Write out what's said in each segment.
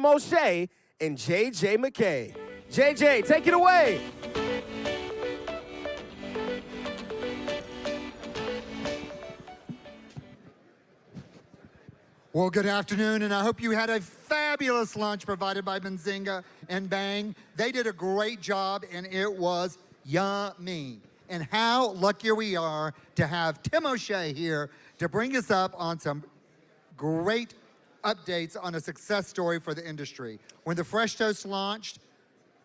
Tim O'Shea and JJ McKay. JJ, take it away. Well, good afternoon, and I hope you had a fabulous lunch provided by Benzinga and Bang. They did a great job, and it was yummy. And how lucky we are to have Tim O'Shea here to bring us up on some great updates on a success story for the industry. When the Fresh Toast launched,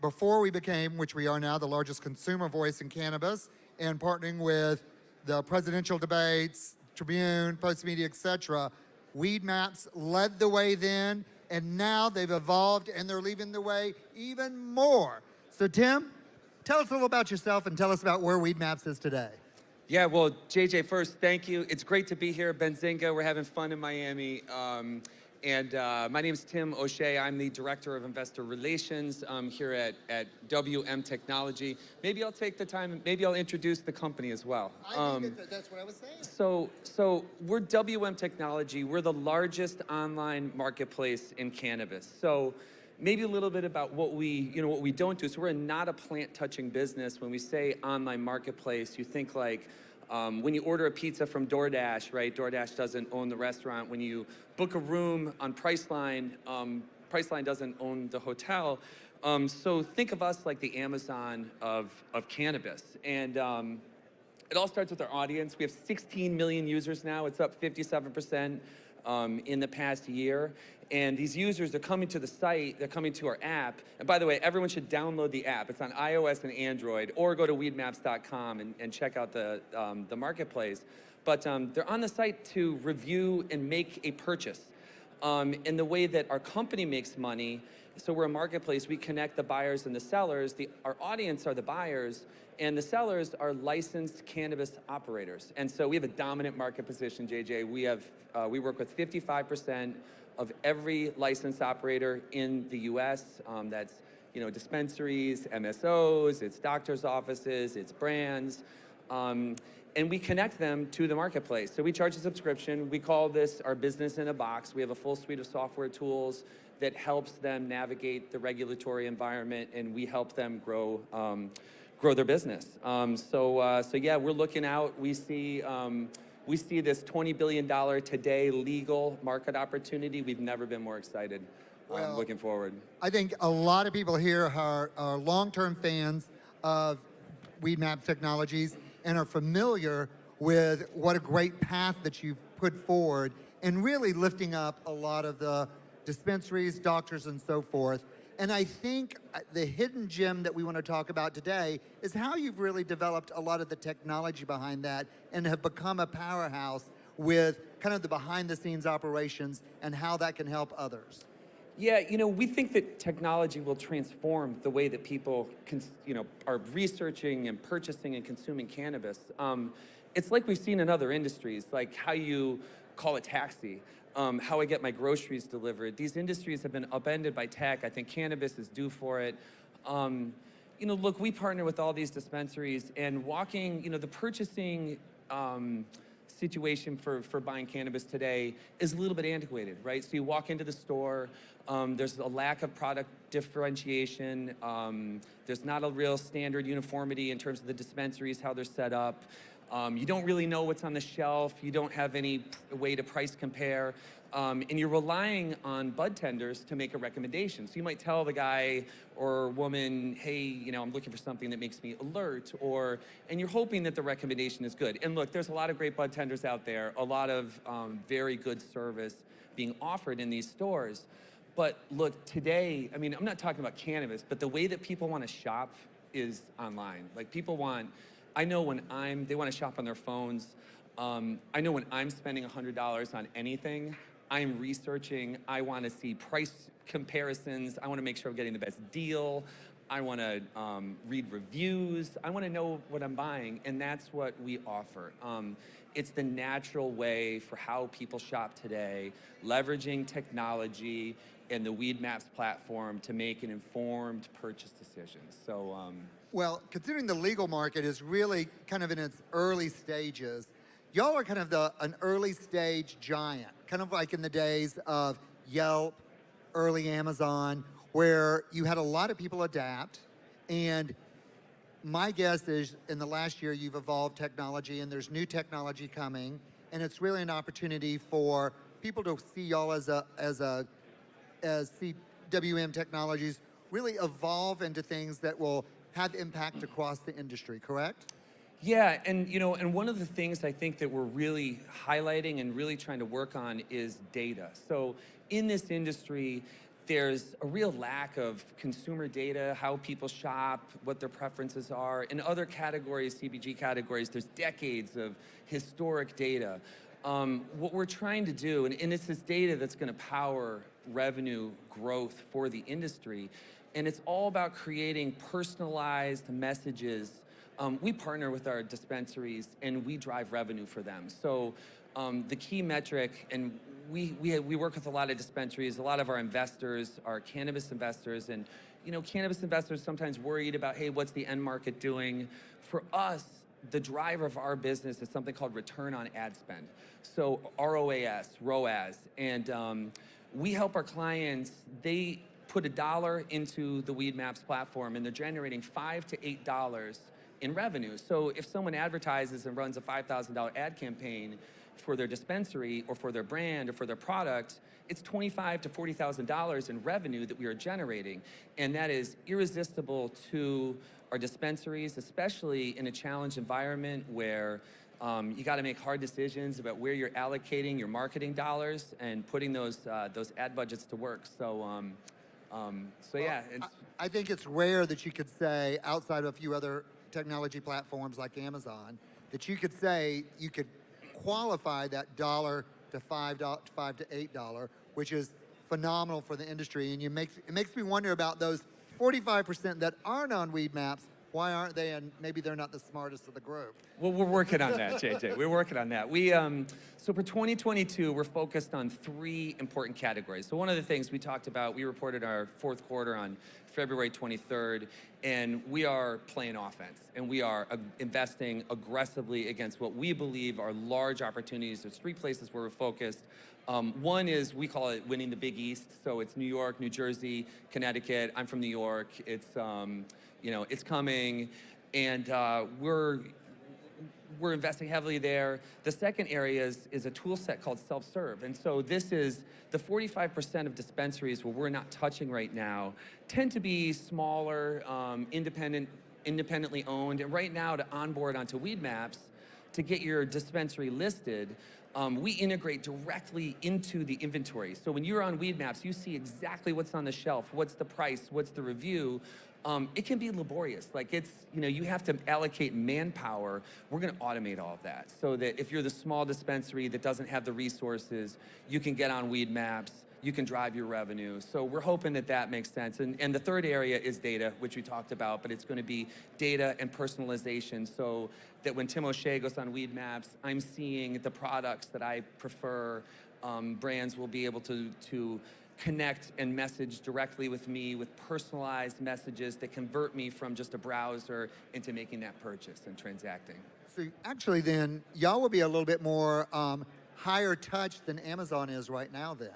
before we became, which we are now, the largest consumer voice in cannabis, and partnering with the presidential debates, Tribune, Postmedia, etc., WeedMaps led the way then, and now they've evolved and they're leading the way even more. So Tim, tell us a little about yourself and tell us about where WeedMaps is today. Yeah, well, JJ, first, thank you. It's great to be here at Benzinga. We're having fun in Miami. My name is Tim O'Shea. I'm the Director of Investor Relations here at WM Technology. Maybe I'll take the time, maybe I'll introduce the company as well. I think that's what I was saying. So we're WM Technology. We're the largest online marketplace in cannabis. So maybe a little bit about what we don't do. So we're not a plant-touching business. When we say online marketplace, you think like when you order a pizza from DoorDash, right? DoorDash doesn't own the restaurant. When you book a room on Priceline, Priceline doesn't own the hotel. So think of us like the Amazon of cannabis. And it all starts with our audience. We have 16 million users now. It's up 57% in the past year. And these users are coming to the site, they're coming to our app. And by the way, everyone should download the app. It's on iOS and Android, or go to weedmaps.com and check out the marketplace. But they're on the site to review and make a purchase. In the way that our company makes money, so we're a marketplace, we connect the buyers and the sellers. Our audience are the buyers, and the sellers are licensed cannabis operators. And so we have a dominant market position, JJ. We work with 55% of every licensed operator in the US. That's dispensaries, MSOs, it's doctor's offices, it's brands. And we connect them to the marketplace. So we charge a subscription. We call this our business in a box. We have a full suite of software tools that helps them navigate the regulatory environment, and we help them grow their business. So yeah, we're looking out. We see this $20 billion today legal market opportunity. We've never been more excited. Looking forward. I think a lot of people here are long-term fans of WeedMaps Technologies and are familiar with what a great path that you've put forward and really lifting up a lot of the dispensaries, doctors, and so forth. And I think the hidden gem that we want to talk about today is how you've really developed a lot of the technology behind that and have become a powerhouse with kind of the behind-the-scenes operations and how that can help others. Yeah, we think that technology will transform the way that people are researching and purchasing and consuming cannabis. It's like we've seen in other industries, like how you call a taxi, how I get my groceries delivered. These industries have been upended by tech. I think cannabis is due for it. Look, we partner with all these dispensaries, and the purchasing situation for buying cannabis today is a little bit antiquated, right? So you walk into the store, there's a lack of product differentiation. There's not a real standard uniformity in terms of the dispensaries, how they're set up. You don't really know what's on the shelf. You don't have any way to price compare. And you're relying on bud tenders to make a recommendation. So you might tell the guy or woman, hey, I'm looking for something that makes me alert, and you're hoping that the recommendation is good. And look, there's a lot of great bud tenders out there, a lot of very good service being offered in these stores. But look, today, I'm not talking about cannabis, but the way that people want to shop is online. Like I know when they want to shop on their phones. I know when I'm spending $100 on anything, I'm researching. I want to see price comparisons. I want to make sure I'm getting the best deal. I want to read reviews. I want to know what I'm buying, and that's what we offer. It's the natural way for how people shop today, leveraging technology and the WeedMaps platform to make an informed purchase decision. So, well, considering the legal market is really kind of in its early stages, y'all are kind of an early stage giant, kind of like in the days of Yelp, early Amazon, where you had a lot of people adapt, and my guess is in the last year you've evolved technology and there's new technology coming, and it's really an opportunity for people to see y'all as CWM Technologies really evolve into things that will have impact across the industry, correct? Yeah, and and one of the things I think that we're really highlighting and really trying to work on is data. So in this industry, there's a real lack of consumer data, how people shop, what their preferences are. In other categories, CPG categories, there's decades of historic data. What we're trying to do, and it's this data that's going to power revenue growth for the industry, and it's all about creating personalized messages. We partner with our dispensaries and we drive revenue for them. So the key metric, and we work with a lot of dispensaries, a lot of our investors are cannabis investors, and cannabis investors sometimes worried about, hey, what's the end market doing? For us, the driver of our business is something called return on ad spend. So ROAS, and we help our clients, they put $1 into the WeedMaps platform and they're generating $5 to $8 in revenue. So if someone advertises and runs a $5,000 ad campaign for their dispensary or for their brand or for their product, it's $25,000 to $40,000 in revenue that we are generating. And that is irresistible to our dispensaries, especially in a challenged environment where you got to make hard decisions about where you're allocating your marketing dollars and putting those ad budgets to work. So, yeah. I think it's rare that you could say, outside of a few other technology platforms like Amazon, that you could say you could qualify that $1 to $5 to $8, which is phenomenal for the industry. And it makes me wonder about those 45% that aren't on WeedMaps. Why aren't they? And maybe they're not the smartest of the group. Well, we're working on that, JJ. We're working on that. So for 2022, we're focused on 3 important categories. So one of the things we talked about, we reported our fourth quarter on February 23rd, and we are playing offense, and we are investing aggressively against what we believe are large opportunities. There's 3 places where we're focused. One is, we call it winning the Big East. So it's New York, New Jersey, Connecticut. I'm from New York. It's it's coming, and we're investing heavily there. The second area is a tool set called self-serve. And so this is the 45% of dispensaries where we're not touching right now tend to be smaller, independently owned. And right now, to onboard onto WeedMaps, to get your dispensary listed, we integrate directly into the inventory. So when you're on WeedMaps, you see exactly what's on the shelf, what's the price, what's the review. It can be laborious. Like you have to allocate manpower. We're going to automate all of that so that if you're the small dispensary that doesn't have the resources, you can get on WeedMaps, you can drive your revenue. So we're hoping that makes sense. And the third area is data, which we talked about, but it's going to be data and personalization so that when Tim O'Shea goes on WeedMaps, I'm seeing the products that I prefer. Brands will be able to connect and message directly with me with personalized messages that convert me from just a browser into making that purchase and transacting. So actually then, y'all will be a little bit more higher touch than Amazon is right now then.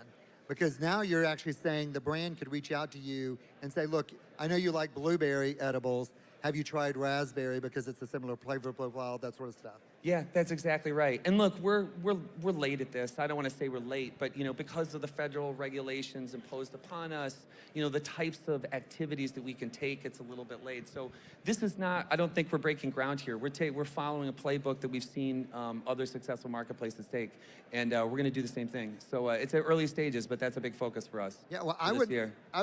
Because now you're actually saying the brand could reach out to you and say, look, I know you like blueberry edibles. Have you tried raspberry because it's a similar flavor profile, that sort of stuff? Yeah, that's exactly right. And look, we're late at this. I don't want to say we're late, but because of the federal regulations imposed upon us, the types of activities that we can take, it's a little bit late. So this is not, I don't think we're breaking ground here. We're following a playbook that we've seen other successful marketplaces take, and we're going to do the same thing. So it's at early stages, but that's a big focus for us. Yeah, well, I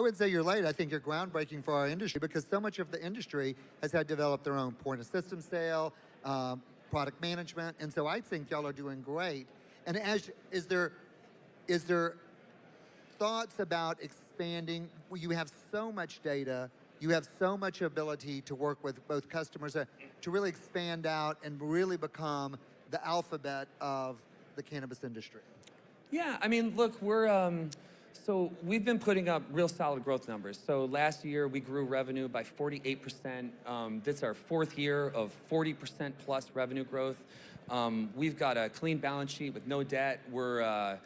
would say you're late. I think you're groundbreaking for our industry because so much of the industry has had to develop their own point of system sale, product management, and so I think y'all are doing great. And is there thoughts about expanding? You have so much data, you have so much ability to work with both customers to really expand out and really become the alphabet of the cannabis industry. Yeah, I mean, look, so we've been putting up real solid growth numbers. So last year we grew revenue by 48%. This is our 4th year of 40% plus revenue growth. We've got a clean balance sheet with no debt. We're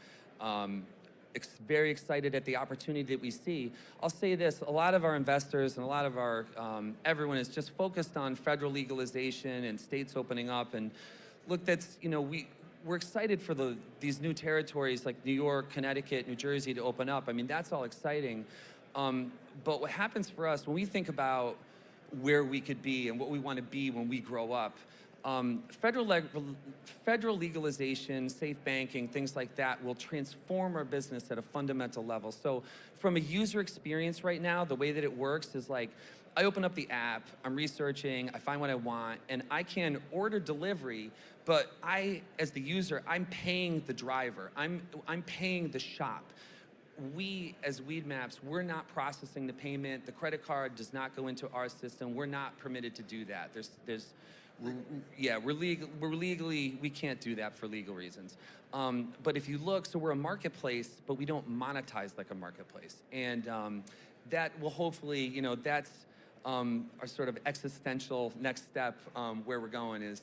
very excited at the opportunity that we see. I'll say this, a lot of our investors and a lot of our, everyone is just focused on federal legalization and states opening up. And look, that's, we're excited for these new territories like New York, Connecticut, New Jersey to open up. I mean, that's all exciting. But what happens for us when we think about where we could be and what we want to be when we grow up, federal legalization, safe banking, things like that will transform our business at a fundamental level. So from a user experience right now, the way that it works is like, I open up the app, I'm researching, I find what I want, and I can order delivery, but as the user, I'm paying the driver, I'm paying the shop. We, as WeedMaps, we're not processing the payment, the credit card does not go into our system, we're not permitted to do that. We're legally, we can't do that for legal reasons. But if you look, so we're a marketplace, but we don't monetize like a marketplace. And that will hopefully, that's our sort of existential next step where we're going is,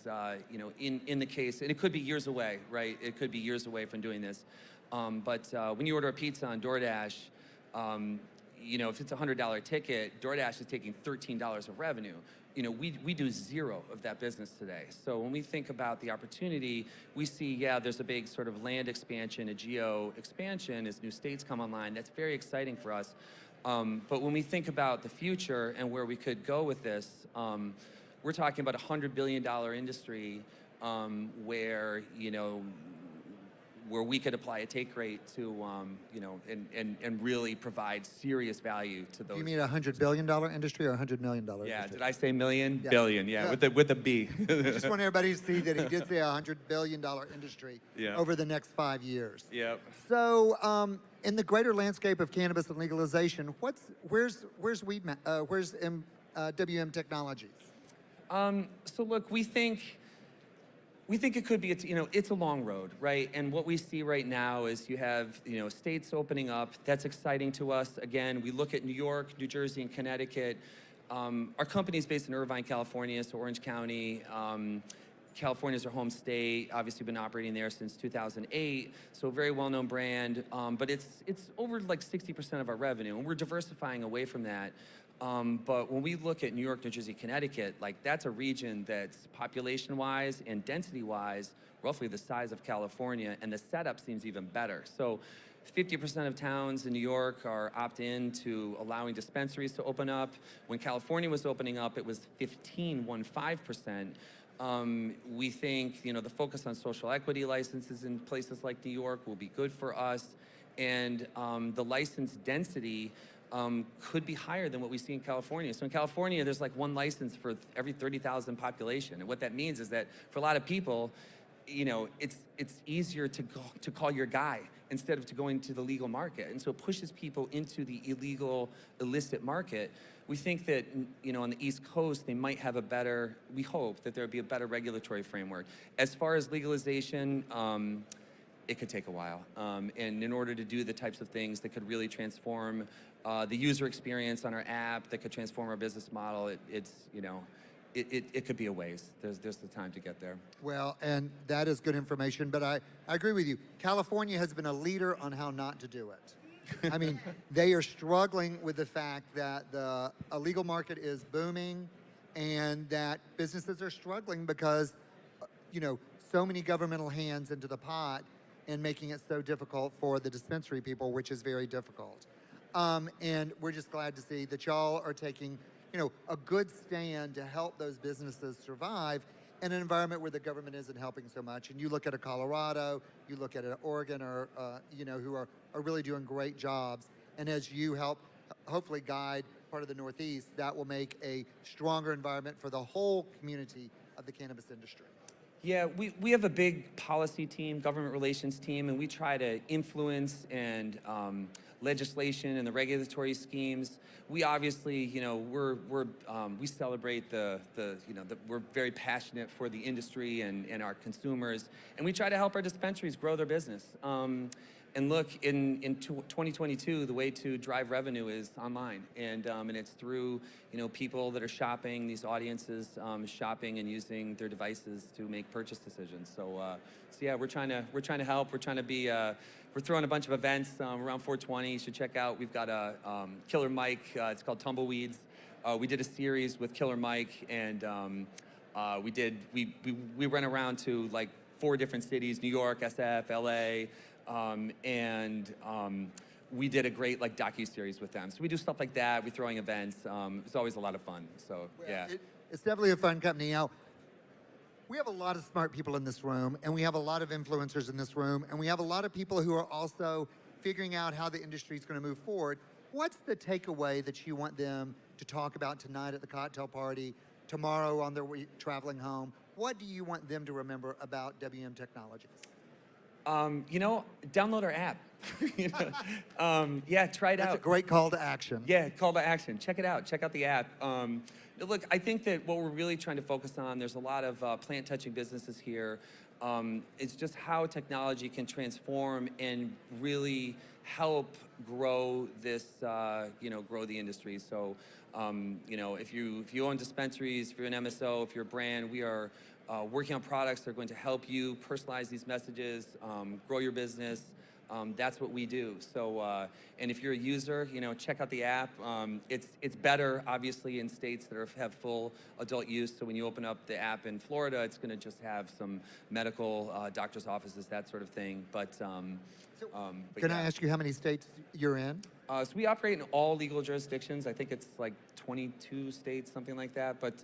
in the case, and it could be years away, right? It could be years away from doing this. But when you order a pizza on DoorDash, if it's a $100 ticket, DoorDash is taking $13 of revenue. We do zero of that business today. So when we think about the opportunity, we see, there's a big sort of land expansion, a geo expansion as new states come online. That's very exciting for us. But when we think about the future and where we could go with this, we're talking about a $100 billion industry where we could apply a take rate to, and really provide serious value to those. You mean a $100 billion industry or a $100 million industry? Yeah, did I say million? Yeah. Billion, with a B. I just want everybody to see that he did say a $100 billion industry over the next 5 years. Yep. So, in the greater landscape of cannabis and legalization, where's WM Technologies? So look, we think it could be, it's a long road, right? And what we see right now is you have, states opening up. That's exciting to us. Again, we look at New York, New Jersey, and Connecticut. Our company's based in Irvine, California, so Orange County. California's our home state. Obviously, been operating there since 2008. So a very well-known brand. But it's over like 60% of our revenue, and we're diversifying away from that. But when we look at New York, New Jersey, Connecticut, like that's a region that's population-wise and density-wise roughly the size of California, and the setup seems even better. So 50% of towns in New York are opt-in to allowing dispensaries to open up. When California was opening up, it was 15%. We think, the focus on social equity licenses in places like New York will be good for us, and the license density could be higher than what we see in California. So in California, there's like one license for every 30,000 population, and what that means is that for a lot of people, it's easier to call your guy instead of to going to the legal market, and so it pushes people into the illicit market. We think that, on the East Coast, they might have we hope that there would be a better regulatory framework. As far as legalization, it could take a while. And in order to do the types of things that could really transform the user experience on our app, that could transform our business model, it could be a ways. There's the time to get there. Well, and that is good information, but I agree with you. California has been a leader on how not to do it. I mean, they are struggling with the fact that the illegal market is booming and that businesses are struggling because, so many governmental hands into the pot and making it so difficult for the dispensary people, which is very difficult. And we're just glad to see that y'all are taking, a good stand to help those businesses survive in an environment where the government isn't helping so much. And you look at a Colorado, you look at an Oregon, or who are really doing great jobs. And as you help, hopefully guide part of the Northeast, that will make a stronger environment for the whole community of the cannabis industry. Yeah, we have a big policy team, government relations team, and we try to influence and legislation and the regulatory schemes. We obviously, we celebrate we're very passionate for the industry and our consumers, and we try to help our dispensaries grow their business. And look, in 2022, the way to drive revenue is online, and it's through people that are shopping, these audiences shopping and using their devices to make purchase decisions. So yeah, we're trying to help. We're trying to be we're throwing a bunch of events around 420. You should check out. We've got a Killer Mike. It's called Tumbleweeds. We did a series with Killer Mike, and we went around to like 4 different cities: New York, SF, LA, we did a great like docu-series with them. So we do stuff like that. We're throwing events. It's always a lot of fun. So yeah. It's definitely a fun company. Now, we have a lot of smart people in this room, and we have a lot of influencers in this room, and we have a lot of people who are also figuring out how the industry is going to move forward. What's the takeaway that you want them to talk about tonight at the cocktail party, tomorrow on their way traveling home? What do you want them to remember about WM Technologies? Download our app. Yeah, try it out. That's a great call to action. Yeah, call to action. Check it out. Check out the app. Look, I think that what we're really trying to focus on, there's a lot of plant-touching businesses here. It's just how technology can transform and really help grow this, grow the industry. So, if you own dispensaries, if you're an MSO, if you're a brand, we are working on products that are going to help you personalize these messages, grow your business. That's what we do. So, and if you're a user, check out the app. It's better, obviously, in states that have full adult use. So when you open up the app in Florida, it's going to just have some medical doctor's offices, that sort of thing. But can I ask you how many states you're in? So we operate in all legal jurisdictions. I think it's like 22 states, something like that. But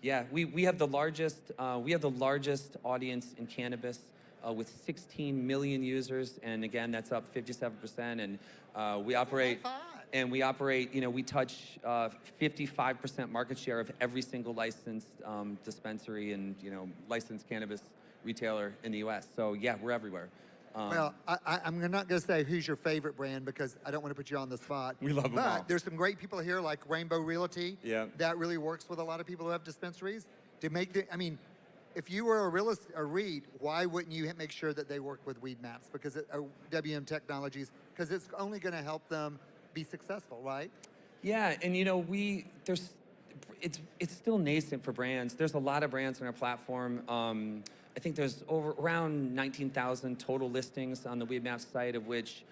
yeah, we have the largest audience in cannabis. With 16 million users, and again, that's up 57%. And we operate, we touch 55% market share of every single licensed dispensary and licensed cannabis retailer in the U.S. So yeah, we're everywhere. Well, I'm not going to say who's your favorite brand because I don't want to put you on the spot. We love them all. But there's some great people here like Rainbow Realty. Yeah. That really works with a lot of people who have dispensaries to make if you were a REIT, why wouldn't you make sure that they work with WeedMaps? Because WM Technologies, because it's only going to help them be successful, right? Yeah, and it's still nascent for brands. There's a lot of brands on our platform. I think there's around 19,000 total listings on the WeedMaps site, of which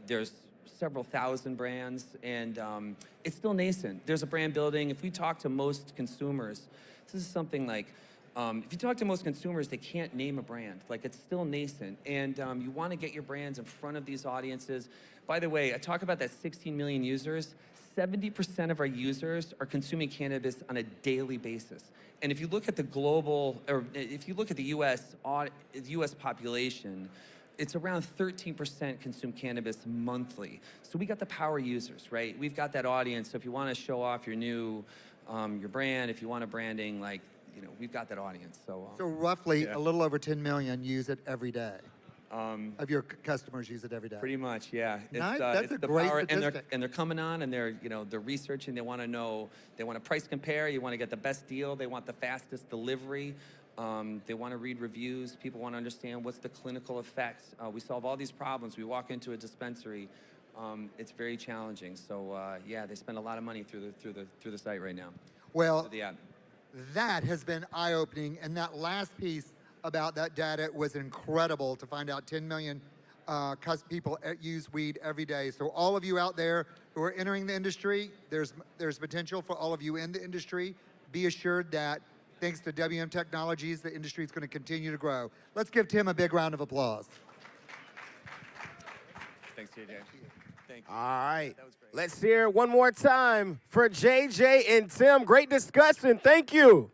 there's several thousand brands, and it's still nascent. There's a brand building. If we talk to most consumers, this is something like, if you talk to most consumers, they can't name a brand. Like, it's still nascent. And you want to get your brands in front of these audiences. By the way, I talk about that 16 million users. 70% of our users are consuming cannabis on a daily basis. And if you look at the if you look at the US population, it's around 13% consume cannabis monthly. So we got the power users, right? We've got that audience. So if you want to show off your new, your brand, if you want a branding, we've got that audience. So roughly a little over 10 million use it every day. Of your customers use it every day. Pretty much, yeah. Nice. That's a great statistic. And they're coming on, and they're researching. They want to know. They want to price compare. You want to get the best deal. They want the fastest delivery. They want to read reviews. People want to understand what's the clinical effects. We solve all these problems. We walk into a dispensary. It's very challenging. So yeah, they spend a lot of money through the site right now. Well, the app. That has been eye-opening, and that last piece about that data was incredible to find out 10 million people use weed every day. So all of you out there who are entering the industry, there's potential for all of you in the industry. Be assured that thanks to WM Technologies, the industry is going to continue to grow. Let's give Tim a big round of applause. Thanks, JJ. Thank you. All right. That was great. Let's hear it one more time for JJ and Tim. Great discussion. Thank you.